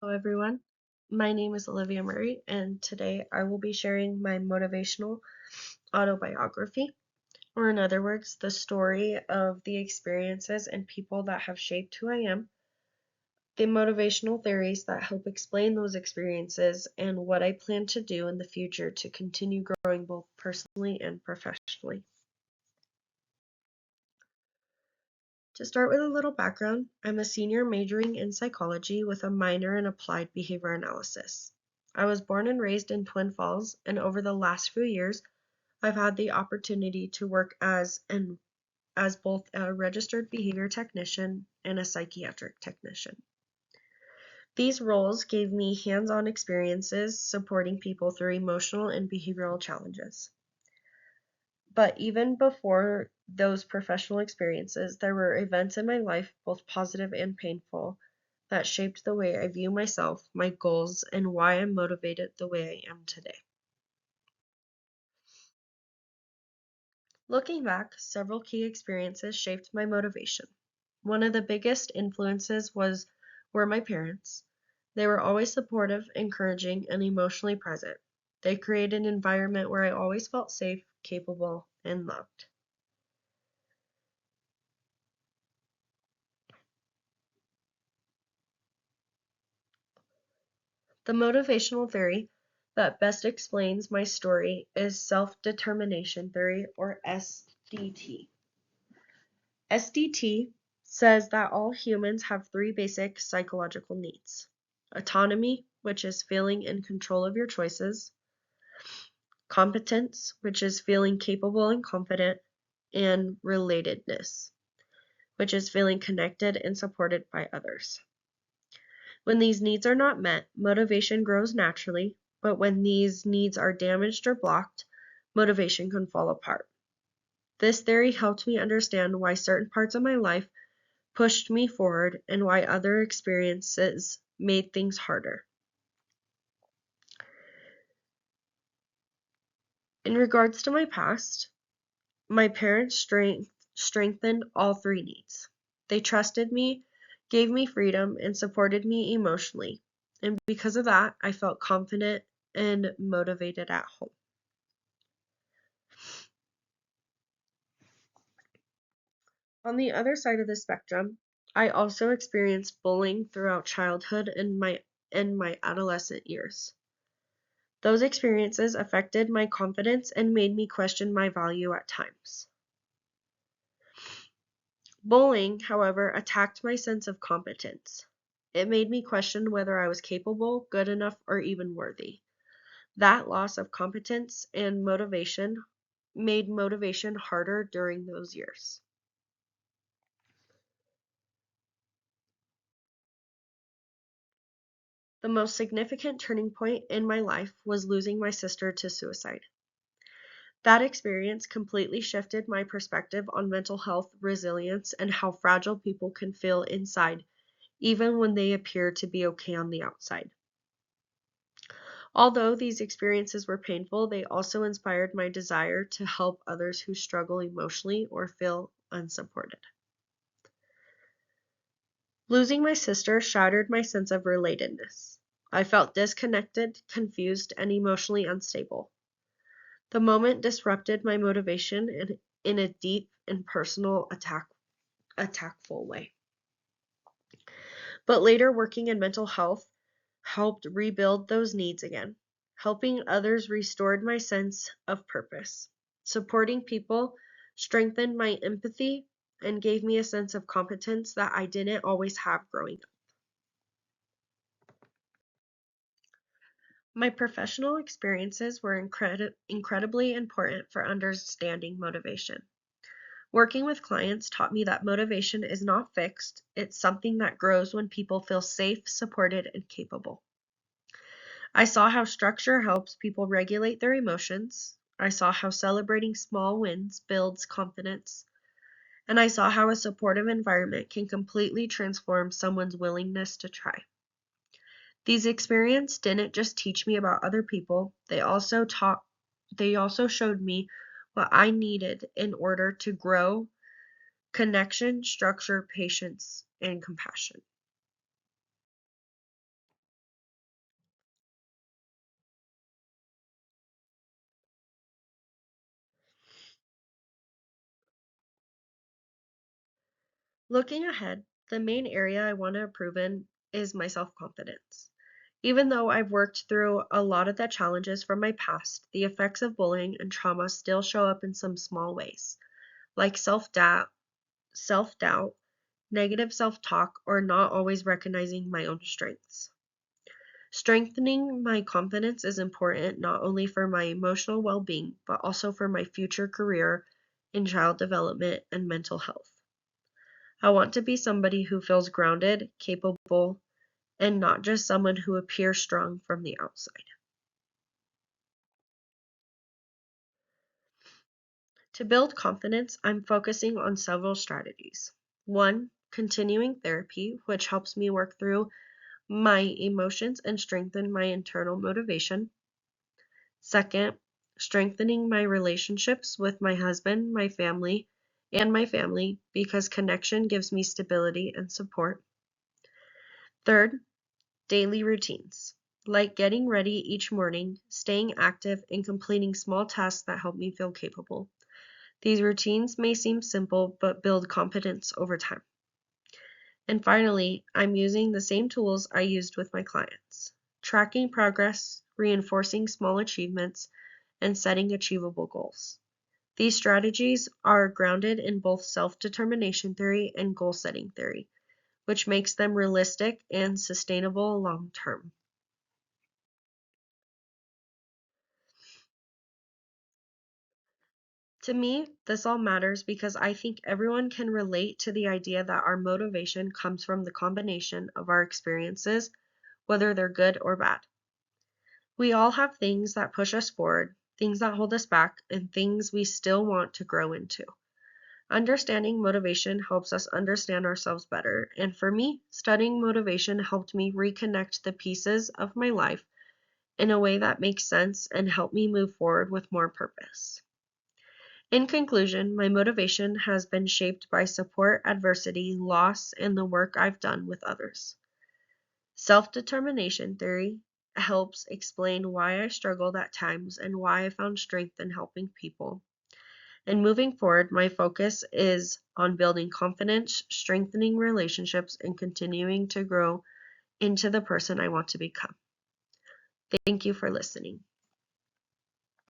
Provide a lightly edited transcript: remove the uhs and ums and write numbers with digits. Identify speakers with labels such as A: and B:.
A: Hello, everyone. My name is Olivia Murray, and today I will be sharing my motivational autobiography, or in other words, the story of the experiences and people that have shaped who I am, the motivational theories that help explain those experiences, and what I plan to do in the future to continue growing both personally and professionally. To start with a little background, I'm a senior majoring in psychology with a minor in applied behavior analysis. I was born and raised in Twin Falls, and over the last few years, I've had the opportunity to work as both a registered behavior technician and a psychiatric technician. These roles gave me hands-on experiences supporting people through emotional and behavioral challenges. But even before those professional experiences, there were events in my life, both positive and painful, that shaped the way I view myself, my goals, and why I'm motivated the way I am today. Looking back, several key experiences shaped my motivation. One of the biggest influences were my parents. They were always supportive, encouraging, and emotionally present. They created an environment where I always felt safe, capable, and loved. The motivational theory that best explains my story is self-determination theory, or SDT. SDT says that all humans have three basic psychological needs: autonomy, which is feeling in control of your choices; competence, which is feeling capable and confident; and relatedness, which is feeling connected and supported by others. When these needs are not met, motivation grows naturally, but when these needs are damaged or blocked, motivation can fall apart. This theory helped me understand why certain parts of my life pushed me forward and why other experiences made things harder. In regards to my past, my parents strengthened all three needs. They trusted me, gave me freedom, and supported me emotionally. And because of that, I felt confident and motivated at home. On the other side of the spectrum, I also experienced bullying throughout childhood and my adolescent years. Those experiences affected my confidence and made me question my value at times. Bullying, however, attacked my sense of competence. It made me question whether I was capable, good enough, or even worthy. That loss of competence and motivation made motivation harder during those years. The most significant turning point in my life was losing my sister to suicide. That experience completely shifted my perspective on mental health, resilience, and how fragile people can feel inside, even when they appear to be okay on the outside. Although these experiences were painful, they also inspired my desire to help others who struggle emotionally or feel unsupported. Losing my sister shattered my sense of relatedness. I felt disconnected, confused, and emotionally unstable. The moment disrupted my motivation in a deep and personal attackful way. But later, working in mental health helped rebuild those needs again. Helping others restored my sense of purpose. Supporting people strengthened my empathy and gave me a sense of competence that I didn't always have growing up. My professional experiences were incredibly important for understanding motivation. Working with clients taught me that motivation is not fixed, it's something that grows when people feel safe, supported, and capable. I saw how structure helps people regulate their emotions. I saw how celebrating small wins builds confidence. And I saw how a supportive environment can completely transform someone's willingness to try. These experiences didn't just teach me about other people, they also showed me what I needed in order to grow: connection, structure, patience, and compassion. Looking ahead, the main area I want to improve in is my self confidence. Even though I've worked through a lot of the challenges from my past, the effects of bullying and trauma still show up in some small ways, like self doubt, negative self talk, or not always recognizing my own strengths. Strengthening my confidence is important not only for my emotional well being, but also for my future career in child development and mental health. I want to be somebody who feels grounded, capable, and not just someone who appears strong from the outside. To build confidence, I'm focusing on several strategies. One, continuing therapy, which helps me work through my emotions and strengthen my internal motivation. Second, strengthening my relationships with my husband, my family, because connection gives me stability and support. Third, daily routines, like getting ready each morning, staying active, and completing small tasks that help me feel capable. These routines may seem simple, but build confidence over time. And finally, I'm using the same tools I used with my clients, tracking progress, reinforcing small achievements, and setting achievable goals. These strategies are grounded in both self-determination theory and goal-setting theory, which makes them realistic and sustainable long-term. To me, this all matters because I think everyone can relate to the idea that our motivation comes from the combination of our experiences, whether they're good or bad. We all have things that push us forward, things that hold us back, and things we still want to grow into. Understanding motivation helps us understand ourselves better, and for me, studying motivation helped me reconnect the pieces of my life in a way that makes sense and help me move forward with more purpose. In conclusion, my motivation has been shaped by support, adversity, loss, and the work I've done with others. Self-determination theory helps explain why I struggled at times and why I found strength in helping people. And moving forward, my focus is on building confidence, strengthening relationships, and continuing to grow into the person I want to become. Thank you for listening.